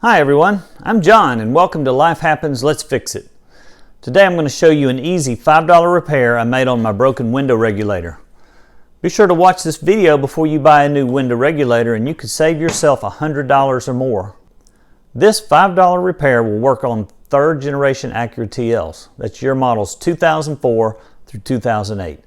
Hi everyone, I'm John and welcome to Life Happens, Let's Fix It. Today I'm going to show you an easy $5 repair I made on my broken window regulator. Be sure to watch this video before you buy a new window regulator and you could save yourself $100 or more. This $5 repair will work on third generation Acura TLs. That's your models 2004 through 2008.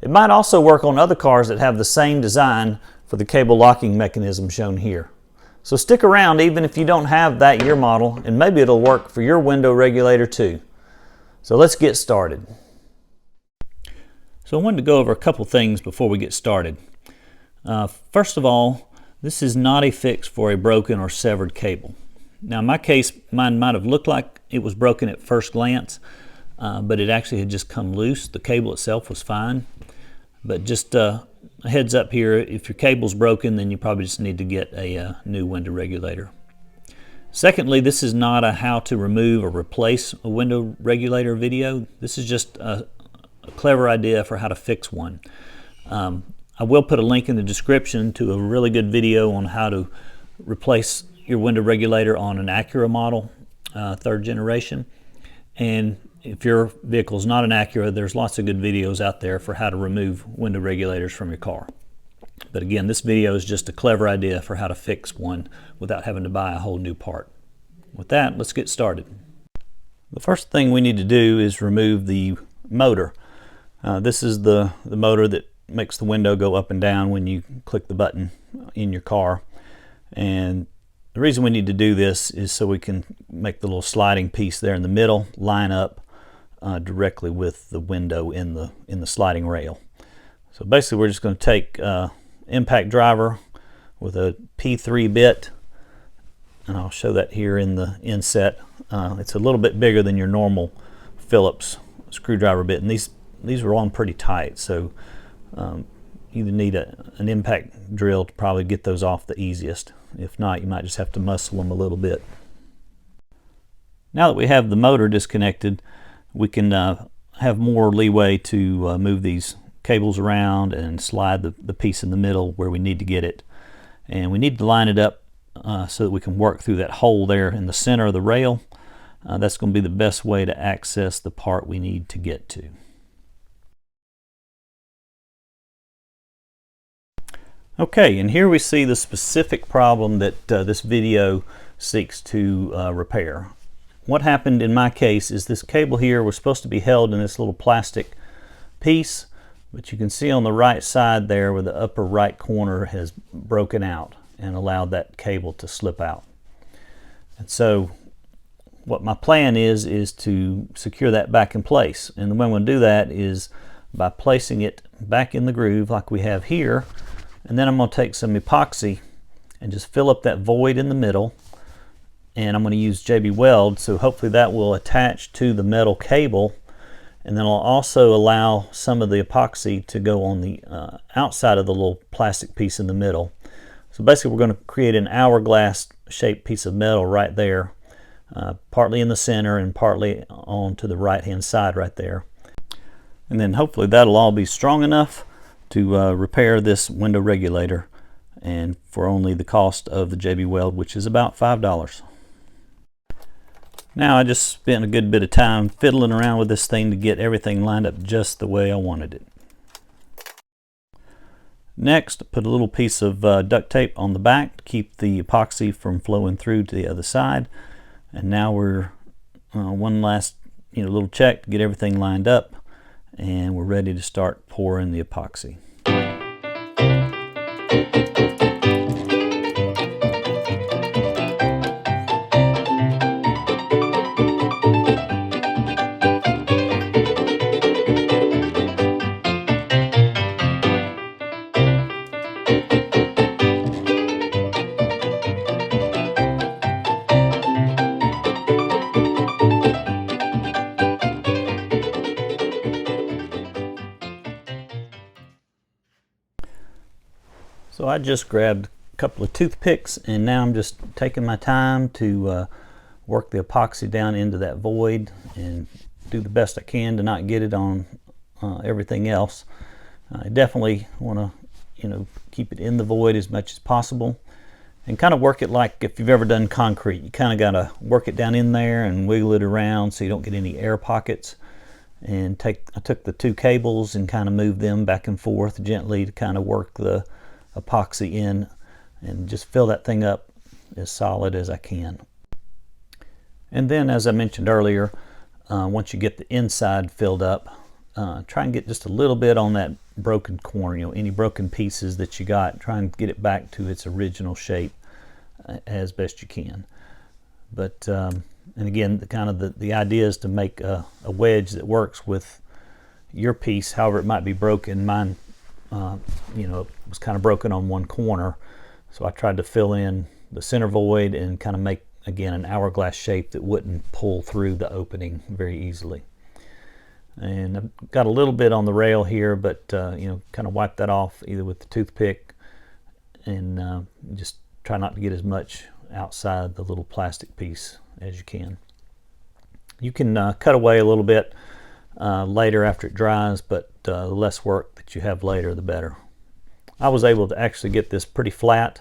It might also work on other cars that have the same design for the cable locking mechanism shown here. So stick around even if you don't have that year model, and maybe it'll work for your window regulator too. So let's get started. So I wanted to go over a couple things before we get started. First of all, this is not a fix for a broken or severed cable. Now in my case, mine might have looked like it was broken at first glance, but it actually had just come loose. The cable itself was fine, but just a heads up here, if your cable's broken, then you probably just need to get a new window regulator. Secondly, this is not a how to remove or replace a window regulator video. This is just a clever idea for how to fix one. I will put a link in the description to a really good video on how to replace your window regulator on an Acura model, third generation. And if your vehicle is not an Acura, there's lots of good videos out there for how to remove window regulators from your car. But again, this video is just a clever idea for how to fix one without having to buy a whole new part. With that, let's get started. The first thing we need to do is remove the motor. This is the motor that makes the window go up and down when you click the button in your car. And the reason we need to do this is so we can make the little sliding piece there in the middle line up directly with the window in the sliding rail. So basically we're just going to take impact driver with a P3 bit, and I'll show that here in the inset. It's a little bit bigger than your normal Phillips screwdriver bit, and these are on pretty tight, so you need an impact drill to probably get those off the easiest. If not, you might just have to muscle them a little bit. Now that we have the motor disconnected, we can have more leeway to move these cables around and slide the piece in the middle where we need to get it. And we need to line it up so that we can work through that hole there in the center of the rail. That's going to be the best way to access the part we need to get to. Okay, and here we see the specific problem that this video seeks to repair. What happened in my case is this cable here was supposed to be held in this little plastic piece, but you can see on the right side there where the upper right corner has broken out and allowed that cable to slip out. And so what my plan is to secure that back in place. And the way I'm going to do that is by placing it back in the groove like we have here. And then I'm going to take some epoxy and just fill up that void in the middle, and I'm going to use JB Weld, so hopefully that will attach to the metal cable, and then I'll also allow some of the epoxy to go on the outside of the little plastic piece in the middle. So basically we're going to create an hourglass shaped piece of metal right there, partly in the center and partly on to the right hand side right there. And then hopefully that'll all be strong enough to repair this window regulator, and for only the cost of the JB Weld, which is about $5. Now I just spent a good bit of time fiddling around with this thing to get everything lined up just the way I wanted it. Next, put a little piece of duct tape on the back to keep the epoxy from flowing through to the other side. And now we're one last little check to get everything lined up, and we're ready to start pouring the epoxy. So I just grabbed a couple of toothpicks, and now I'm just taking my time to work the epoxy down into that void and do the best I can to not get it on everything else. I definitely want to keep it in the void as much as possible, and kind of work it like if you've ever done concrete. You kind of got to work it down in there and wiggle it around so you don't get any air pockets. And I took the two cables and kind of moved them back and forth gently to kind of work the epoxy in and just fill that thing up as solid as I can. And then, as I mentioned earlier, once you get the inside filled up, try and get just a little bit on that broken corner, any broken pieces that you got, try and get it back to its original shape as best you can. But and again, the idea is to make a wedge that works with your piece, however it might be broken. Mine, it was kind of broken on one corner, so I tried to fill in the center void and kind of make, again, an hourglass shape that wouldn't pull through the opening very easily. And I've got a little bit on the rail here, but kind of wipe that off either with the toothpick and just try not to get as much outside the little plastic piece as you can. You can cut away a little bit later after it dries, but the less work that you have later, the better. I was able to actually get this pretty flat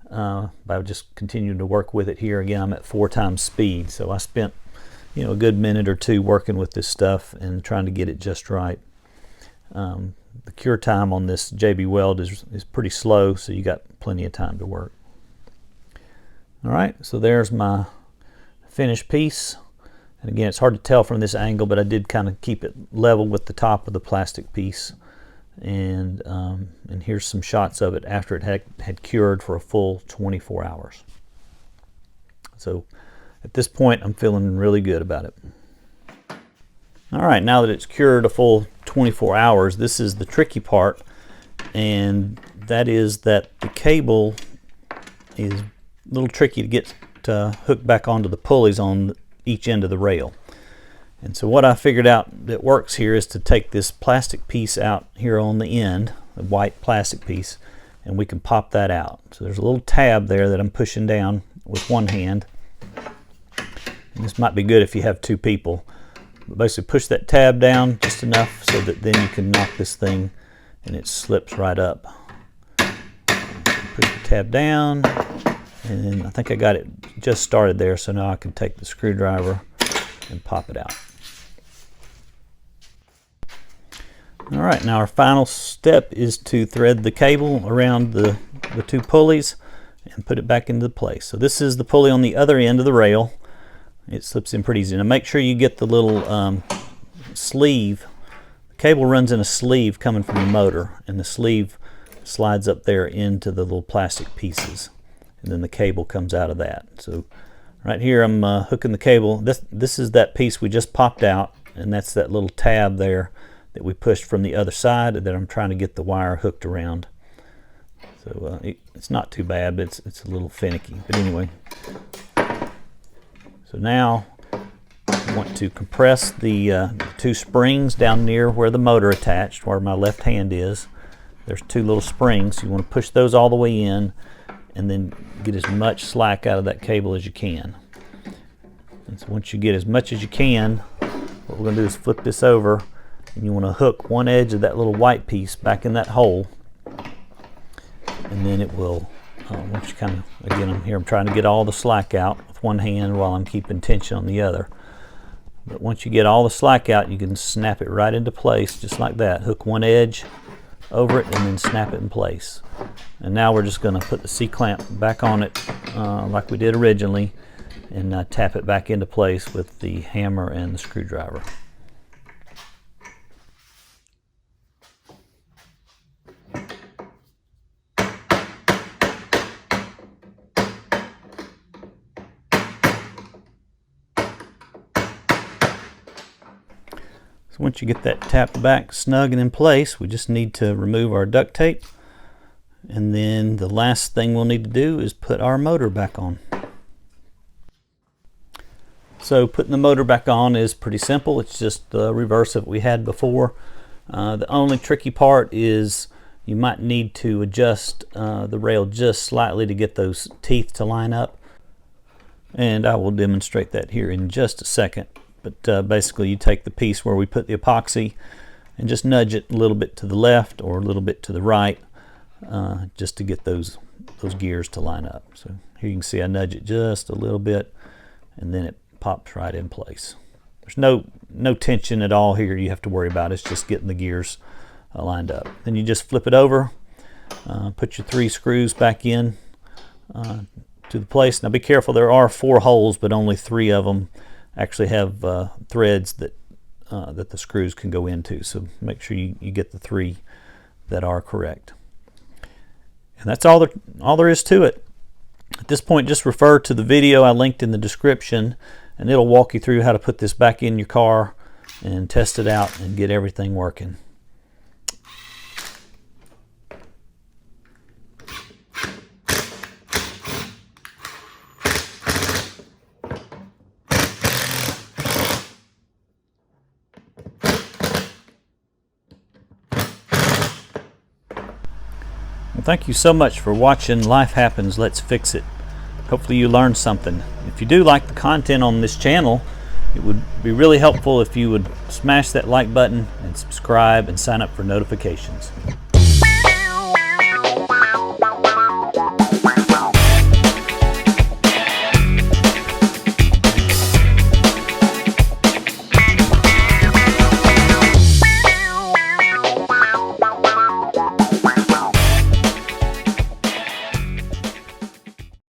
by just continuing to work with it here. Again, I'm at 4 times speed, so I spent a good minute or two working with this stuff and trying to get it just right. The cure time on this JB Weld is pretty slow, so you got plenty of time to work. All right, so there's my finished piece. And again, it's hard to tell from this angle, but I did kind of keep it level with the top of the plastic piece. And here's some shots of it after it had cured for a full 24 hours. So at this point, I'm feeling really good about it. All right, now that it's cured a full 24 hours, this is the tricky part, and that is that the cable is a little tricky to get hooked back onto the pulleys on each end of the rail. And so what I figured out that works here is to take this plastic piece out here on the end, the white plastic piece, and we can pop that out. So there's a little tab there that I'm pushing down with one hand. And this might be good if you have 2 people. But basically push that tab down just enough so that then you can knock this thing and it slips right up. Push the tab down, and I think I got it just started there, so now I can take the screwdriver and pop it out. All right, now our final step is to thread the cable around the 2 pulleys and put it back into place. So this is the pulley on the other end of the rail. It slips in pretty easy. Now make sure you get the little sleeve. The cable runs in a sleeve coming from the motor, and the sleeve slides up there into the little plastic pieces, and then the cable comes out of that. So right here I'm hooking the cable. This is that piece we just popped out, and that's that little tab there that we pushed from the other side that I'm trying to get the wire hooked around. So it's not too bad, but it's a little finicky. But anyway, so now I want to compress the 2 springs down near where the motor attached, where my left hand is. There's 2 little springs. You want to push those all the way in and then get as much slack out of that cable as you can. And so once you get as much as you can, what we're going to do is flip this over, and you want to hook one edge of that little white piece back in that hole, and then it will, once you kind of, again, I'm trying to get all the slack out with one hand while I'm keeping tension on the other. But once you get all the slack out, you can snap it right into place just like that. Hook one edge over it and then snap it in place. And now we're just going to put the C-clamp back on it like we did originally, and tap it back into place with the hammer and the screwdriver. So once you get that tapped back snug and in place, we just need to remove our duct tape, and then the last thing we'll need to do is put our motor back on. So putting the motor back on is pretty simple. It's just the reverse of what we had before. The only tricky part is you might need to adjust the rail just slightly to get those teeth to line up, and I will demonstrate that here in just a second. But basically you take the piece where we put the epoxy and just nudge it a little bit to the left or a little bit to the right, just to get those those gears to line up. So here you can see I nudge it just a little bit, and then it pops right in place. There's no tension at all here you have to worry about. It's just getting the gears lined up. Then you just flip it over, put your 3 screws back in to the place. Now be careful, there are 4 holes, but only 3 of them actually have threads that the screws can go into. So make sure you get the 3 that are correct. And that's all there is to it. At this point, just refer to the video I linked in the description, and it'll walk you through how to put this back in your car and test it out and get everything working. Well, thank you so much for watching Life Happens, Let's Fix It. Hopefully you learned something. If you do like the content on this channel, it would be really helpful if you would smash that like button and subscribe and sign up for notifications.